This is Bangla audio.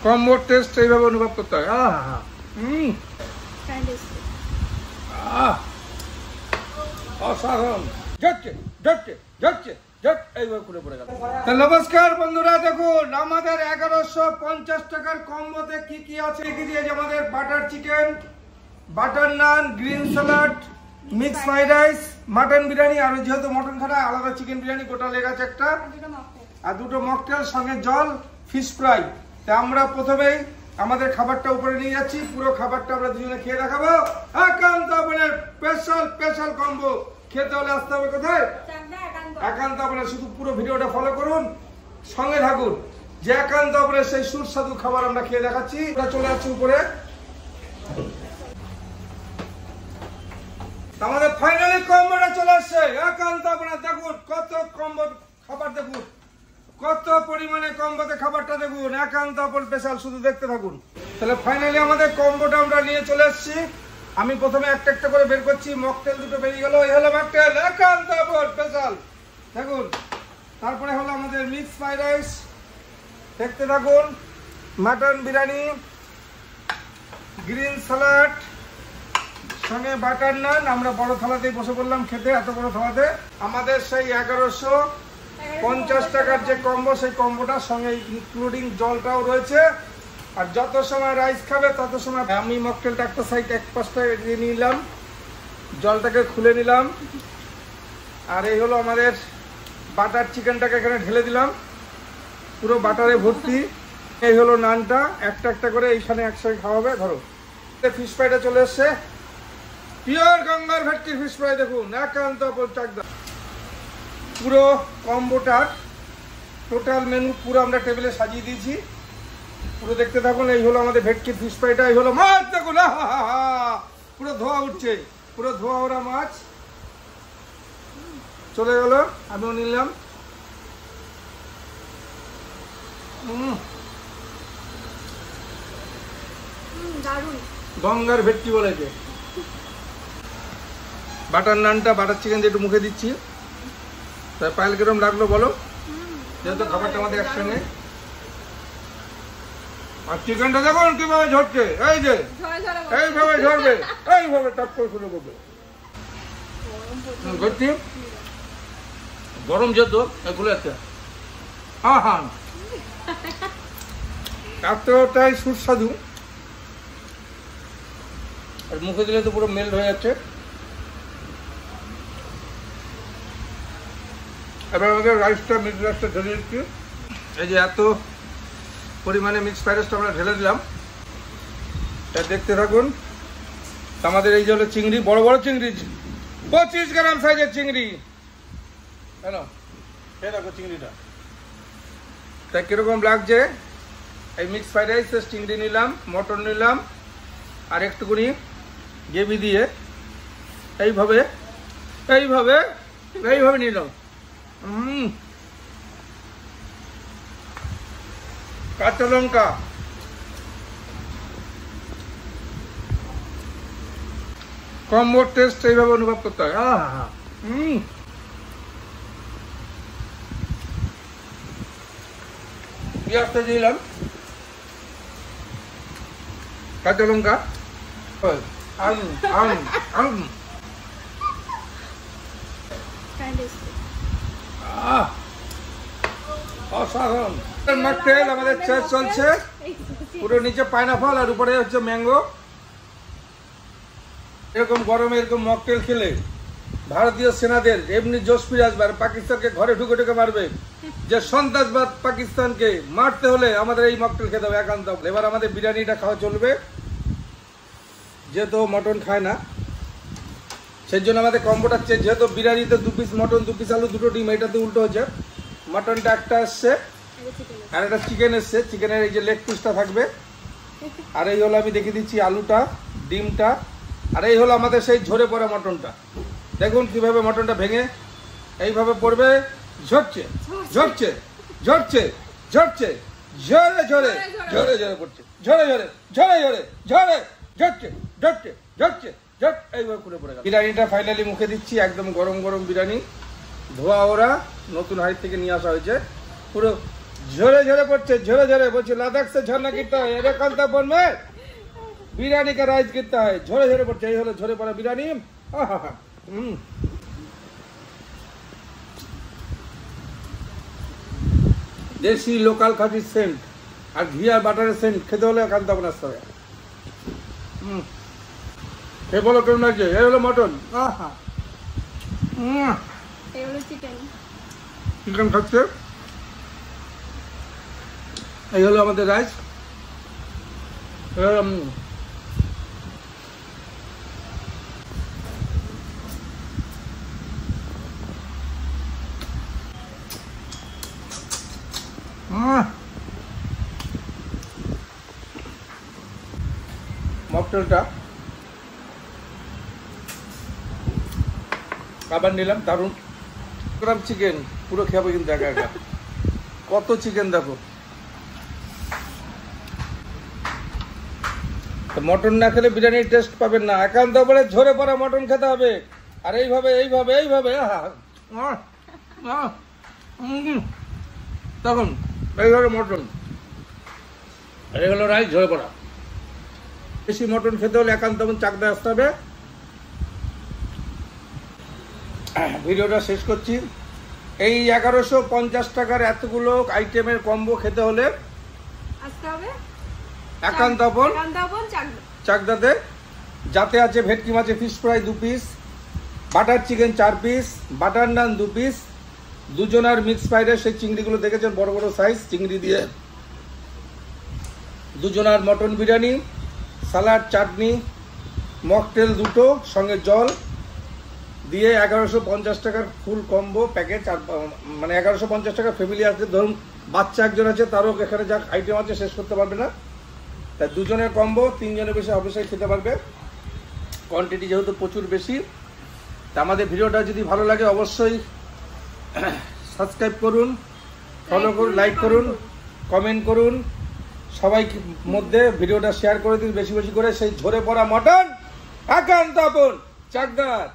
কম্বোর টেস্ট এইভাবে অনুভব করতে হয়। অসাধারণ। নমস্কার বন্ধুরা, দেখুন আমাদের 1150 টাকার কম্বোতে কি কি আছে। আমাদের butter chicken, butter naan, green salad, mix fried rice, mutton biryani, আর যেহেতু মটন খানা আলাদা চিকেন বিরিয়ানি, গোটা লেগ আছে একটা, আর দুটো মকটেল, সঙ্গে জল, ফিশ ফ্রাই। তা আমরা প্রথমেই আমাদের খাবারটা উপরে নিয়ে যাচ্ছি। পুরো খাবারটা আমরা দুজনে খেয়ে দেখাবো। একান্ত আপনার স্পেশাল কম্বো খেতে হলে আসতে হবে কোথায়? একান্ত আপনার। শুধু পুরো ভিডিওটা ফলো করুন, সঙ্গে থাকুন, যে একান্ত আপনার সেই সুস্বাদু খাবার আমরা খেয়ে দেখাচ্ছি। চলে যাচ্ছি উপরে। আমাদের ফাইনালি কম্বোটা চলে আসছে। একান্ত আপনার দেখুন কত কম্বো খাবার, দেখুন কত পরিমাণে কম্বোতে খাবারটা দেখুন। একান্ত আপনার স্পেশাল, শুধু দেখতে থাকুন। তাহলে ফাইনালি আমাদের কম্বোটা আমরা নিয়ে চলে এসেছি। আমি প্রথমে একটা একটা করে বের করছি। মকটেল দুটো বেরিয়ে গেল, এই হলো মকটেল একান্ত আপনার স্পেশাল, দেখুন। তারপরে হলো আমাদের মিক্স ফ্রাইড রাইস, দেখতে থাকুন। মাটন বিরিয়ানি, গ্রিন স্যালাড, সঙ্গে বাটার নান। আমরা বড় থালাতেই বসে পড়লাম খেতে, এত বড় থালাতে। আমাদের সেই 1150 টাকার যে কম্বো, সেই কম্বোটার সঙ্গে ইনক্লুডিং জলটাও রয়েছে। আর যত সময় রাইস খাবে তত সময় আমি মকটেলটা একটা সাইড এক পাশটা দিয়ে নিলাম, জলটাকে খুলে নিলাম। আর এই হলো আমাদের বাটার চিকেনটাকে এখানে ঢেলে দিলাম, পুরো বাটারে ভর্তি। এই হলো নানটা, একটা একটা করে এইখানে একসাথে খাওয়াবে। ধরো ফিশ ফ্রাইটা চলে এসছে, পিওর গঙ্গার ভেটকির ফিশ ফ্রাই, দেখুন একান্ত চাকদা। পুরো কম্বোটার টোটাল মেনু পুরো আমরা টেবিলে সাজিয়ে দিয়েছি, পুরো দেখতে থাকুন। এই হলো আমাদের ভেটকির ফিশ ফ্রাইটা, এই হলো মাছ, দেখুন পুরো ধোয়া উঠছে, পুরো ধোয়া ওরা মাছ চলে গেল, আমিও নিলাম। গঙ্গার ভেটকি বলেছে। বাটার নানটা, বাটার চিকেন যেটু মুখে দিচ্ছি, তাই পায়েল কিরম লাগলো বলো, যেহেতু খাবারটা আমাদের একসঙ্গে। আর চিকেনটা দেখুন কিভাবে ঝরছে, এই যে এইভাবে ঝরবে, এইভাবে টপ করে শুরু করবে। ভর্তি গরম যেহেতু খুলে যাচ্ছে, এতটাই সুস্বাদু। আর মুখে দিলে তো পুরো মেল্ট হয়ে যাচ্ছে। এবার আমাদের রাইসটা, মিক্স রাইসটা ঢেলে দিচ্ছি। এই যে এত পরিমাণে মিক্স ফ্রাইড রাইসটা আমরা ঢেলে দিলাম, এটা দেখতে থাকুন। আমাদের এই যে হলো চিংড়ি, বড় বড় চিংড়ি, 25 গ্রাম সাইজের চিংড়ি, কেন এই দেখো চিংড়িটা, তাই কিরকম লাগছে। এই মিক্স ফ্রাইড রাইসে চিংড়ি নিলাম, মটন নিলাম, আর একটুকুনি গ্রেভি দিয়ে এইভাবে এইভাবে এইভাবে নিলাম। কাঁচা লঙ্কা, কম্বোর টেস্ট এইভাবে অনুভব করতে হয়। পেঁয়াজটা দিলাম, কাঁচা লঙ্কা, অসাধারণ। মকটেল আমাদের চেস চলছে, পুরো নিচে পাইনাপল আর উপরে হচ্ছে ম্যাঙ্গো। এরকম গরমে এরকম মকটেল খেলে ভারতীয় সেনাদের এমনি জোশ ফিরে আসবে, আর পাকিস্তানকে ঘরে ঢুকে ঢুকে মারবে। যে সন্ত্রাসবাদ পাকিস্তানকে মারতে হলে আমাদের এই মকটেল খেতে হবে একান্ত। এবার আমাদের বিরিয়ানিটা খাওয়া চলবে, যেহেতু মটন খায় না, সেই জন্য আমাদের কম্বোটা যেহেতু বিরিয়ানিতে 2 পিস মটন, 2 পিস আলু, 2টো ডিম, এটাতে উল্টো হচ্ছে। মটনটা একটা এসছে আর একটা চিকেন এসছে, চিকেনের এই যে লেগ পিসটা থাকবে। আর এই হলো আমি দেখিয়ে দিচ্ছি আলুটা, ডিমটা, আর এই হলো আমাদের সেই ঝরে পড়া মটনটা। দেখুন কিভাবে মটনটা ভেঙে এইভাবে পড়বে, ঝরছে ঝরছে ঝরছে ঝরছে, ঝরে ঝরে ঝরে ঝরে পড়ছে, ঝরে ঝরে ঝরে ঝরে ঝরে ঝরছে ঝরছে ঝরছে ঝট, এইভাবে করে পড়ে গেল। বিরিয়ানিটা ফাইনালি মুখে দিচ্ছি, একদম গরম গরম বিরিয়ানি, ধোয়া ওরা নতুন হাড়ি থেকে নিয়ে আসা হয়েছে, পুরো ঝরে ঝরে পড়ছে, ঝরে ঝরে বলছে লাদাখ সে ঝরনা কিনতে হয়, এটা কান্তা বনবে বিরিয়ানি কা রাইস কিনতে হয়, ঝরে ঝরে পড়ছে। এই হলো ঝরে পড়া বিরিয়ানি। দেশি লোকাল খাঁটির সেন্ট আর ঘি আর বাটারের সেন্ট খেতে হলে কান্তা বন আসতে হবে। এ বলো কেমন লাগছে? এই হলো মটন, চিকেন খাচ্ছে। এই হলো আমাদের রাইস। মকটেলটা আবার নিলাম, দারুণ গ্রাম চিকেন, পুরো খাবো কিন্তু একা একা। কত চিকেন দেখো। মটন না খেলে বিরিয়ানির টেস্ট পাবেন না, একান্ত বলে ঝরে পড়া মটন খেতে হবে। আর এইভাবে এইভাবে এইভাবে তখন এইভাবে মটন, এই হলো রাইস ঝরে পড়া। বেশি মটন খেতে হলে একান্ত চাকদা আসতে হবে। ভিডিওটা শেষ করছি। এই 1150 টাকার এতগুলো আইটেমের কম্বো খেতে হলে একান্তপন চাকদাতে, যাতে আছে ভেটকি মাছের fish fry 2 piece, butter chicken 4 piece, butter naan 2 piece, দুজনার মিক্স ফ্রাইড রাইস, সেই চিংড়িগুলো দেখেছেন বড় বড় সাইজ চিংড়ি দিয়ে, দুজনার mutton biryani, salad, chutney, mocktail 2টো সঙ্গে জল দিয়ে 1150 টাকার ফুল কম্বো প্যাকেজ। মানে 1150 টাকা ফ্যামিলি আছে, ধরুন বাচ্চা একজন আছে, তারও এখানে যা আইটেম আছে শেষ করতে পারবে না। তাই দুজনের কম্বো, 3 জনের বেশি অবশ্যই খেতে পারবে, কোয়ান্টিটি যেহেতু প্রচুর বেশি। তা আমাদের ভিডিওটা যদি ভালো লাগে অবশ্যই সাবস্ক্রাইব করুন, ফলো করুন, লাইক করুন, কমেন্ট করুন, সবাই মধ্যে ভিডিওটা শেয়ার করে দিন বেশি বেশি করে। সেই ঝরে পড়া মটন একান্তপন চাকদার।